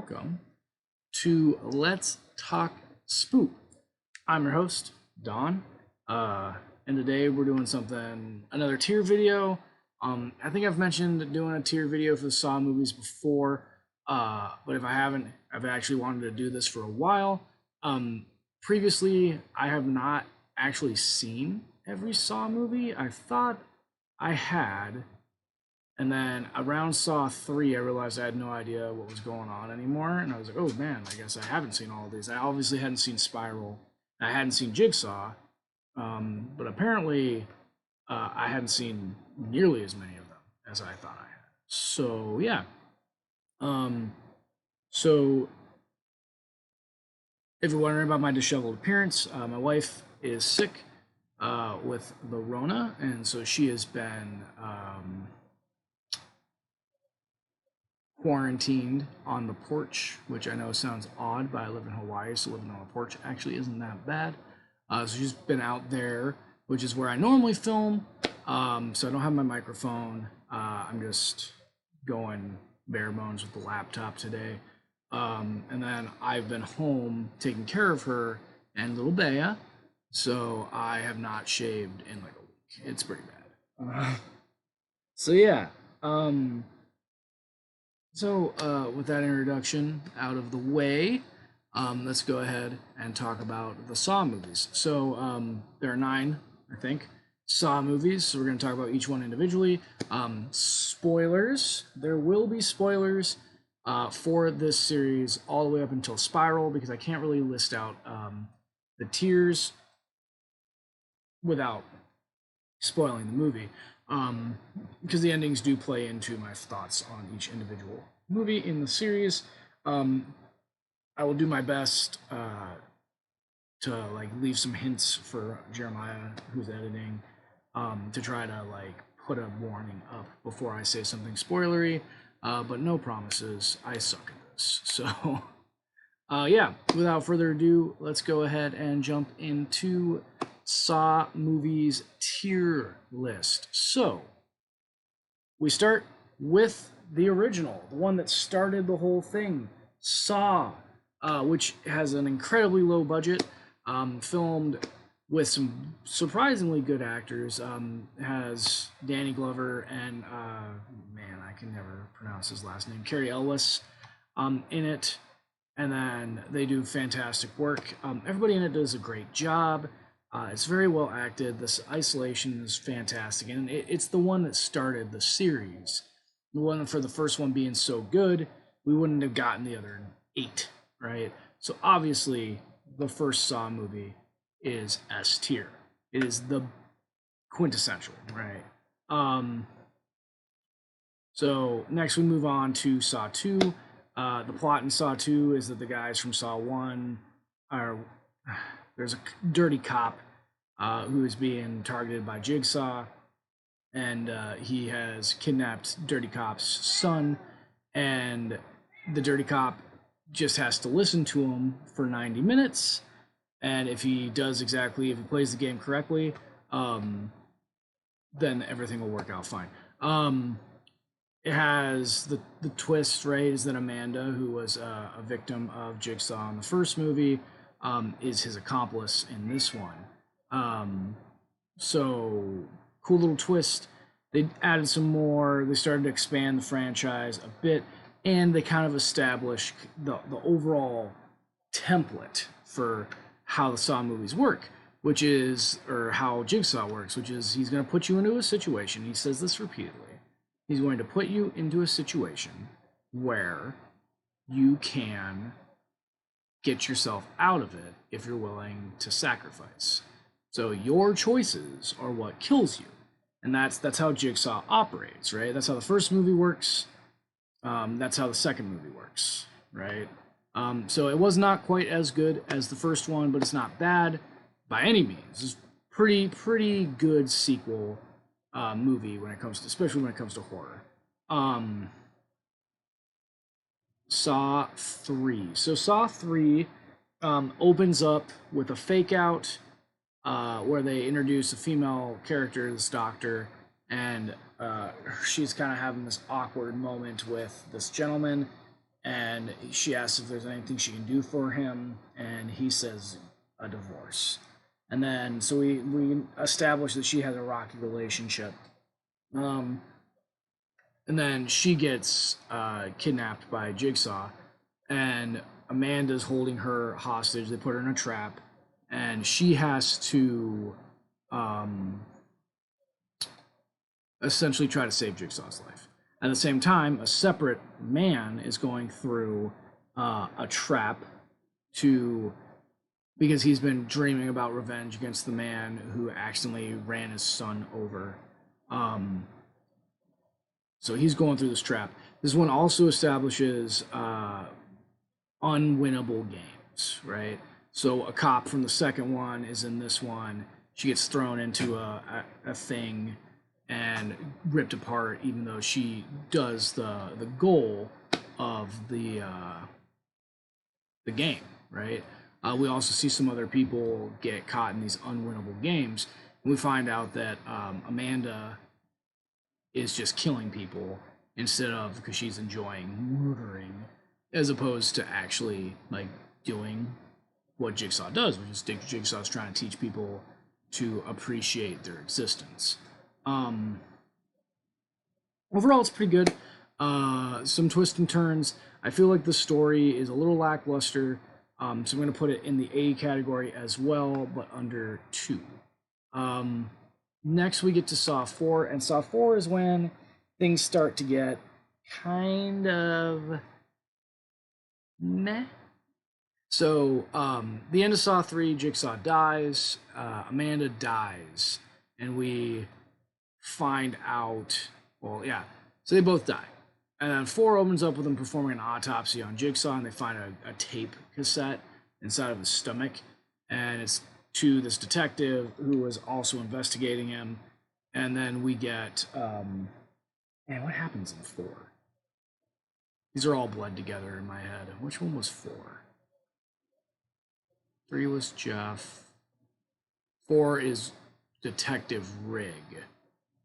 welcome to Let's Talk Spook. I'm your host, Don, and today we're doing another tier video. I think I've mentioned doing a tier video for the Saw movies before, but if I haven't, I've actually wanted to do this for a while. Previously, I have not actually seen every Saw movie. I thought I had, and then around Saw 3, I realized I had no idea what was going on anymore, and I was like, oh man, I guess I haven't seen all of these. I obviously hadn't seen Spiral, I hadn't seen Jigsaw, but apparently I hadn't seen nearly as many of them as I thought I had. So yeah, so if you're wondering about my disheveled appearance, my wife is sick with the Rona, and so she has been quarantined on the porch, which I know sounds odd, but I live in Hawaii, so living on a porch actually isn't that bad. So she's been out there, which is where I normally film, so I don't have my microphone. I'm just going bare bones with the laptop today. And then I've been home taking care of her and little Bea, so I have not shaved in like a week. It's pretty bad. So yeah. With that introduction out of the way, let's go ahead and talk about the Saw movies. So there are 9, I think, Saw movies. So we're going to talk about each one individually. Spoilers. There will be spoilers for this series all the way up until Spiral, because I can't really list out the tiers without spoiling the movie. Because the endings do play into my thoughts on each individual movie in the series. I will do my best to like leave some hints for Jeremiah, who's editing, to try to like put a warning up before I say something spoilery, but no promises. I suck at this. So yeah, without further ado, let's go ahead and jump into Saw movies tier list. So we start with the original, the one that started the whole thing, Saw, which has an incredibly low budget, filmed with some surprisingly good actors. Has Danny Glover and man, I can never pronounce his last name, Cary Elwes, in it, and then they do fantastic work. Everybody in it does a great job. It's very well acted. This isolation is fantastic, and it's the one that started the series. The one for the first one being so good, we wouldn't have gotten the other 8, right? So obviously, the first Saw movie is S tier. It is the quintessential, right? So next we move on to Saw 2. The plot in Saw 2 is that the guys from Saw 1 are... There's a dirty cop who is being targeted by Jigsaw, and he has kidnapped Dirty Cop's son, and the Dirty Cop just has to listen to him for 90 minutes, and if he plays the game correctly, then everything will work out fine. It has the twist, right, is that Amanda, who was a victim of Jigsaw in the first movie, is his accomplice in this one. So cool little twist. They added some more. They started to expand the franchise a bit, and they kind of established the overall template for how the Saw movies work, or how Jigsaw works, which is he's going to put you into a situation. He says this repeatedly. He's going to put you into a situation where you can get yourself out of it if you're willing to sacrifice. So your choices are what kills you, and that's how Jigsaw operates, right? That's how the first movie works. That's how the second movie works, right? So it was not quite as good as the first one, but it's not bad by any means. It's pretty good sequel movie especially when it comes to horror. Saw 3. So Saw 3 opens up with a fake out where they introduce a female character, this doctor, and she's kind of having this awkward moment with this gentleman, and she asks if there's anything she can do for him, and he says a divorce. And then so we establish that she has a rocky relationship. And then she gets kidnapped by Jigsaw, and Amanda's holding her hostage. They put her in a trap, and she has to essentially try to save Jigsaw's life. At the same time, a separate man is going through a trap to because he's been dreaming about revenge against the man who accidentally ran his son over. So he's going through this trap. This one also establishes unwinnable games, right? So a cop from the second one is in this one. She gets thrown into a thing and ripped apart, even though she does the goal of the game, right? We also see some other people get caught in these unwinnable games. And we find out that Amanda is just killing people instead of because she's enjoying murdering, as opposed to actually like doing what Jigsaw does, which is Jigsaw's trying to teach people to appreciate their existence. Overall, it's pretty good. Some twists and turns. I feel like the story is a little lackluster, so I'm going to put it in the A category as well, but under 2. Next, we get to Saw 4, and Saw 4 is when things start to get kind of meh. So, the end of Saw 3, Jigsaw dies, Amanda dies, and we find out, well, yeah, so they both die. And then 4 opens up with them performing an autopsy on Jigsaw, and they find a tape cassette inside of his stomach, and it's to this detective who was also investigating him. And then we get, man, what happens in 4? These are all bled together in my head. Which one was 4? 3 was Jeff. 4 is Detective Rigg.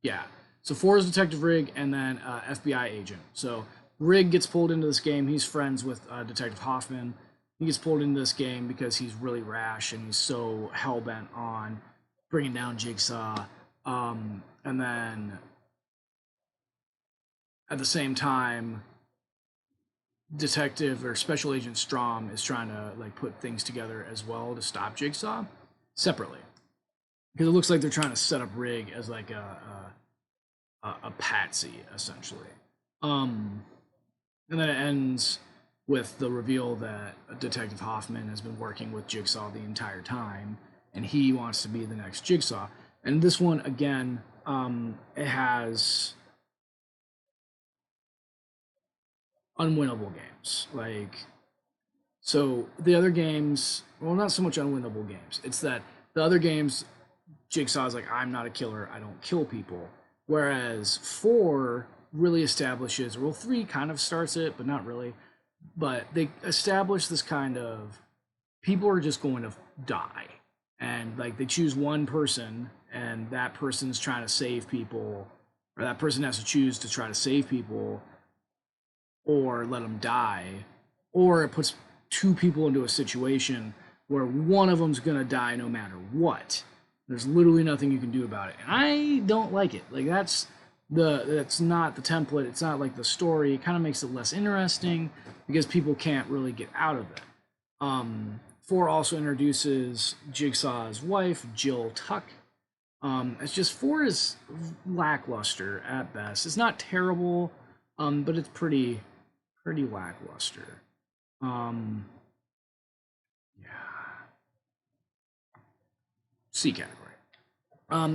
Yeah. So 4 is Detective Rigg, and then FBI agent. So Rigg gets pulled into this game. He's friends with Detective Hoffman. He gets pulled into this game because he's really rash and he's so hell-bent on bringing down Jigsaw. And then at the same time, Detective or Special Agent Strom is trying to like put things together as well to stop Jigsaw separately, because it looks like they're trying to set up Rigg as like a patsy essentially. And then it ends with the reveal that Detective Hoffman has been working with Jigsaw the entire time, and he wants to be the next Jigsaw. And this one, again, it has unwinnable games. Like, so the other games, well, not so much unwinnable games. It's that the other games, Jigsaw's like, I'm not a killer, I don't kill people. Whereas 4 really establishes, well, 3 kind of starts it, but not really. But they establish this kind of people are just going to die, and like they choose one person, and that person's trying to save people, or that person has to choose to try to save people or let them die, or it puts 2 people into a situation where one of them's gonna die no matter what. There's literally nothing you can do about it, and I don't like it. Like that's not the template. It's not like the story. It kind of makes it less interesting because people can't really get out of it. 4 also introduces Jigsaw's wife, Jill Tuck. It's just 4 is lackluster at best. It's not terrible, but it's pretty lackluster. Yeah. C category.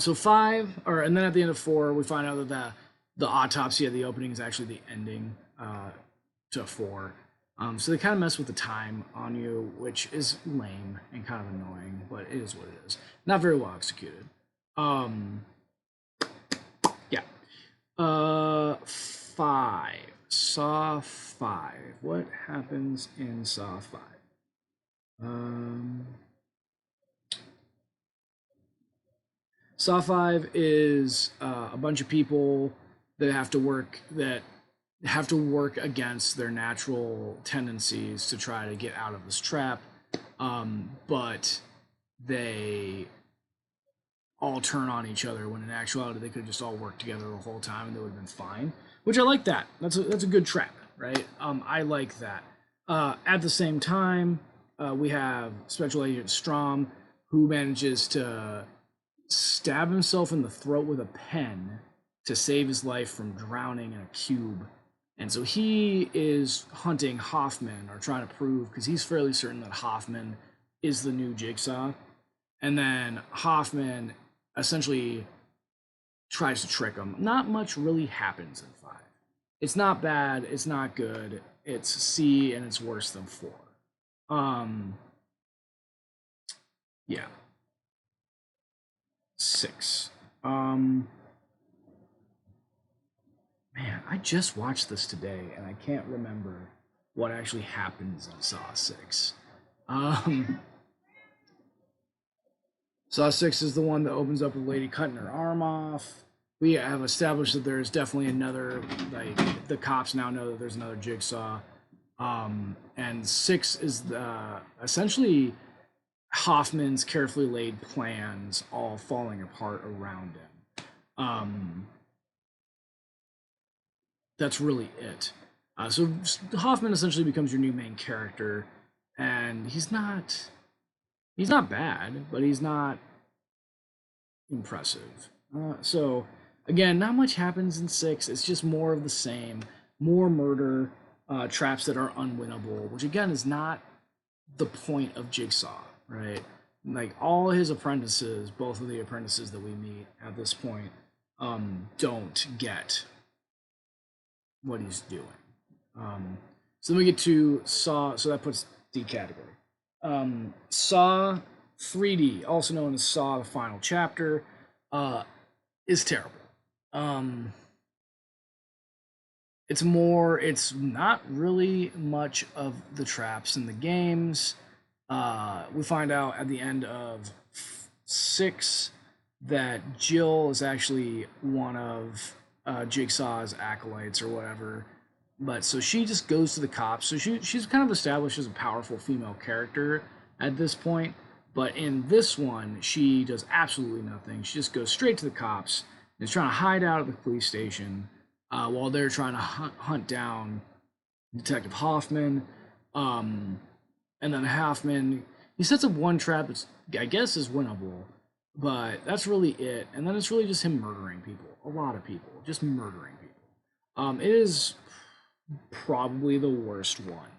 So 5, and then at the end of 4, we find out that the autopsy at the opening is actually the ending to 4. So they kind of mess with the time on you, which is lame and kind of annoying, but it is what it is. Not very well executed. Yeah. 5. Saw 5. What happens in Saw 5? Saw 5 is a bunch of people that have to work, that have to work against their natural tendencies to try to get out of this trap, but they all turn on each other when in actuality they could have just all worked together the whole time and they would have been fine. Which I like that. That's a good trap, right? I like that. At the same time, we have Special Agent Strom, who manages to stab himself in the throat with a pen to save his life from drowning in a cube. And so he is hunting Hoffman, or trying to prove, because he's fairly certain that Hoffman is the new Jigsaw. And then Hoffman essentially tries to trick him. Not much really happens in 5. It's not bad, it's not good, it's C, and it's worse than 4. Yeah. 6. Man, I just watched this today, and I can't remember what actually happens in Saw 6. Saw 6 is the one that opens up with Lady cutting her arm off. We have established that there's definitely another, like, the cops now know that there's another Jigsaw. And 6 is essentially Hoffman's carefully laid plans all falling apart around him. That's really it. So Hoffman essentially becomes your new main character, and he's not bad, but he's not impressive. So again, not much happens in 6. It's just more of the same, more murder, traps that are unwinnable, which again is not the point of Jigsaw, right? Like, all his apprentices, both of the apprentices that we meet at this point, don't get what he's doing. So then we get to Saw, so that puts D category. Saw 3D, also known as Saw the Final Chapter, is terrible. It's not really much of the traps in the games. We find out at the end of 6 that Jill is actually one of Jigsaw's acolytes or whatever. But so she just goes to the cops. So she's kind of established as a powerful female character at this point. But in this one, she does absolutely nothing. She just goes straight to the cops and is trying to hide out of the police station while they're trying to hunt down Detective Hoffman. And then Hoffman, he sets up one trap that I guess is winnable, but that's really it. And then it's really just him murdering people. A lot of people. Just murdering people. It is probably the worst one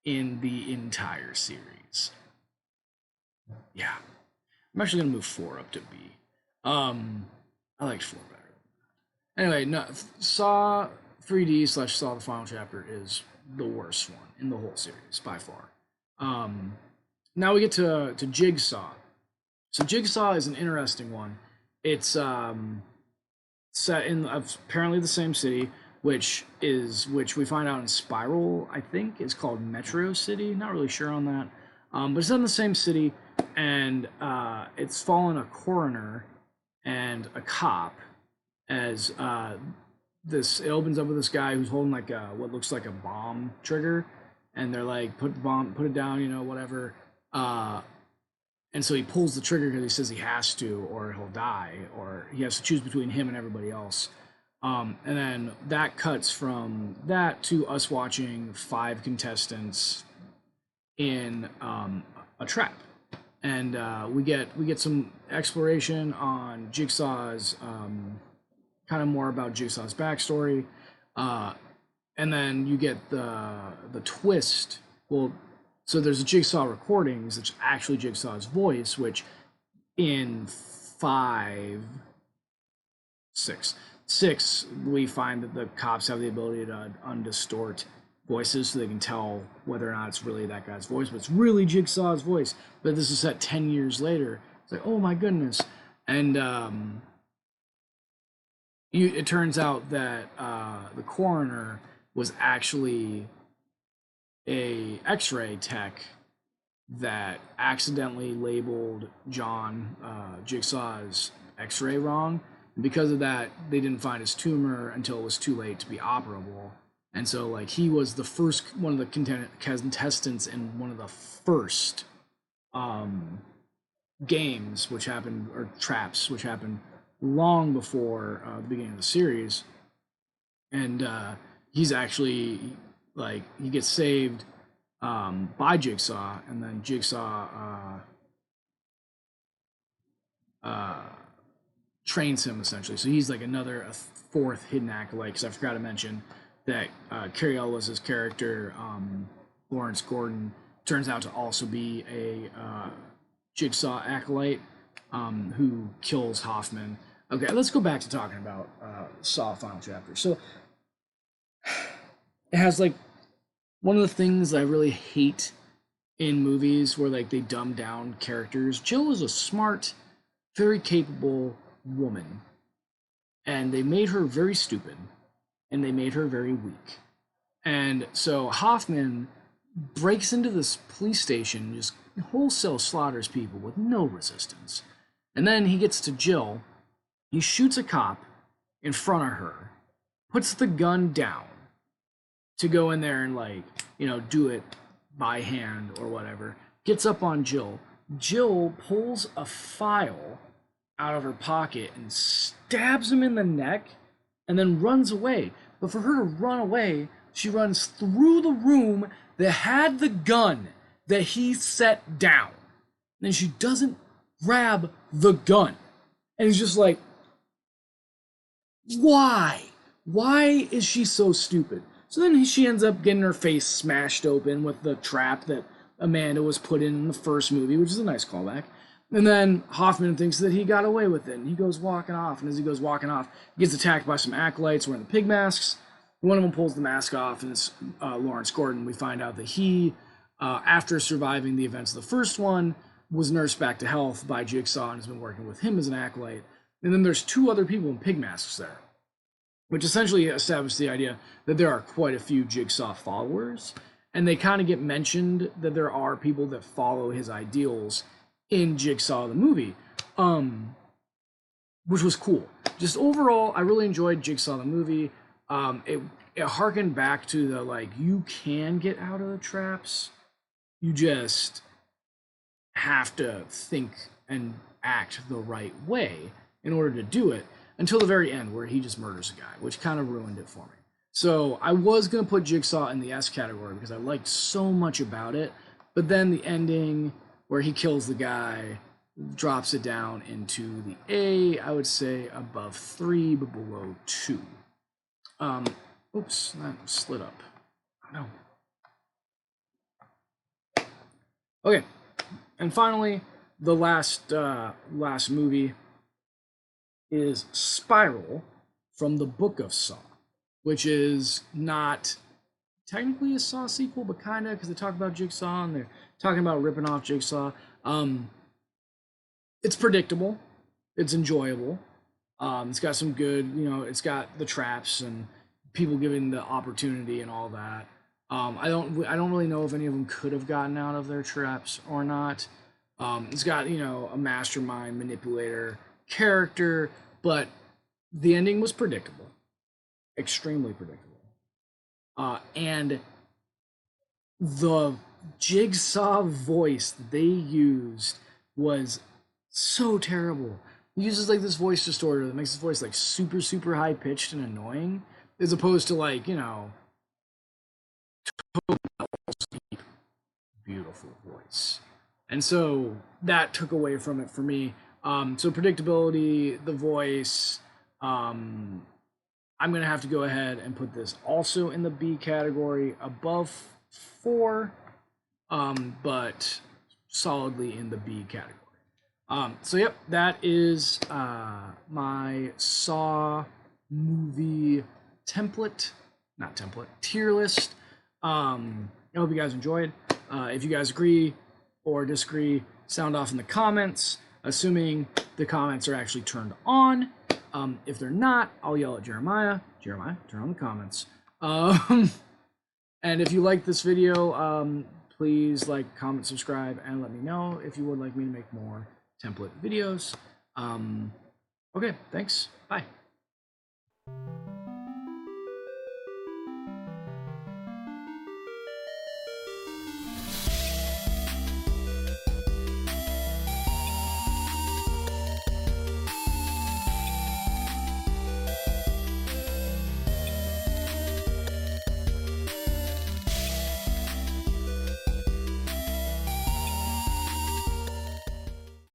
in the entire series. Yeah. I'm actually going to move 4 up to B. I liked 4 better. Anyway, no, Saw 3D / Saw the Final Chapter is the worst one in the whole series, by far. Now we get to Jigsaw. So Jigsaw is an interesting one. It's set in apparently the same city, which we find out in Spiral, I think, is called Metro City. Not really sure on that. But it's in the same city, and it's following a coroner and a cop as it opens up with this guy who's holding like what looks like a bomb trigger, and they're like, put it down, whatever. And so he pulls the trigger because he says he has to, or he'll die, or he has to choose between him and everybody else. And then that cuts from that to us watching 5 contestants in a trap, and we get some exploration on Jigsaw's, kind of more about Jigsaw's backstory, and then you get the twist. Well, so there's a Jigsaw recordings that's actually Jigsaw's voice, which in 6 we find that the cops have the ability to undistort voices so they can tell whether or not it's really that guy's voice, but it's really Jigsaw's voice. But this is set 10 years later. It's like, oh my goodness. And it turns out that the coroner was actually a x-ray tech that accidentally labeled John Jigsaw's x-ray wrong. And because of that, they didn't find his tumor until it was too late to be operable. And so like he was the first one of the contestants in one of the first games, which happened, or traps, which happened long before the beginning of the series. And he's actually like he gets saved by Jigsaw, and then Jigsaw trains him essentially. So he's like a fourth hidden acolyte. Because I forgot to mention that Carrie Elwes' character, Lawrence Gordon, turns out to also be a Jigsaw acolyte who kills Hoffman. Okay, let's go back to talking about Saw Final Chapter. So it has like one of the things I really hate in movies where like they dumb down characters. Jill is a smart, very capable woman, and they made her very stupid, and they made her very weak. And so Hoffman breaks into this police station, just wholesale slaughters people with no resistance. And then he gets to Jill, he shoots a cop in front of her, puts the gun down to go in there and like, do it by hand or whatever, gets up on Jill. Jill pulls a file out of her pocket and stabs him in the neck and then runs away. But for her to run away, she runs through the room that had the gun that he set down. And she doesn't grab the gun. And he's just like, why? Why is she so stupid? So then she ends up getting her face smashed open with the trap that Amanda was put in the first movie, which is a nice callback. And then Hoffman thinks that he got away with it, and he goes walking off. And as he goes walking off, he gets attacked by some acolytes wearing the pig masks. One of them pulls the mask off, and it's Lawrence Gordon. We find out that he, after surviving the events of the first one, was nursed back to health by Jigsaw and has been working with him as an acolyte. And then there's two other people in pig masks there, which essentially established the idea that there are quite a few Jigsaw followers. And they kind of get mentioned that there are people that follow his ideals in Jigsaw the movie, which was cool. Just overall, I really enjoyed Jigsaw the movie. It harkened back to the, like, you can get out of the traps. You just have to think and act the right way in order to do it, until the very end where he just murders a guy, which kind of ruined it for me. So I was going to put Jigsaw in the S category because I liked so much about it, but then the ending where he kills the guy drops it down into the A, I would say above 3, but below 2. Oops, that slid up. No. Okay, and finally, the last movie is Spiral from the Book of Saw, which is not technically a Saw sequel, but kind of, because they talk about Jigsaw and they're talking about ripping off Jigsaw. It's predictable. It's enjoyable. It's got some good, it's got the traps and people giving the opportunity and all that. I don't really know if any of them could have gotten out of their traps or not. It's got, a mastermind manipulator character, but the ending was predictable, extremely predictable. And the Jigsaw voice they used was so terrible. He uses like this voice distorter that makes his voice like super, super high pitched and annoying, as opposed to like, beautiful voice. And so that took away from it for me. So predictability, the voice, I'm going to have to go ahead and put this also in the B category, above 4, but solidly in the B category. So yep, that is my Saw movie tier list. I hope you guys enjoyed. If you guys agree or disagree, sound off in the comments, assuming the comments are actually turned on. If they're not, I'll yell at Jeremiah. Jeremiah, turn on the comments. And if you like this video, please like, comment, subscribe, and let me know if you would like me to make more template videos. Okay, thanks. Bye.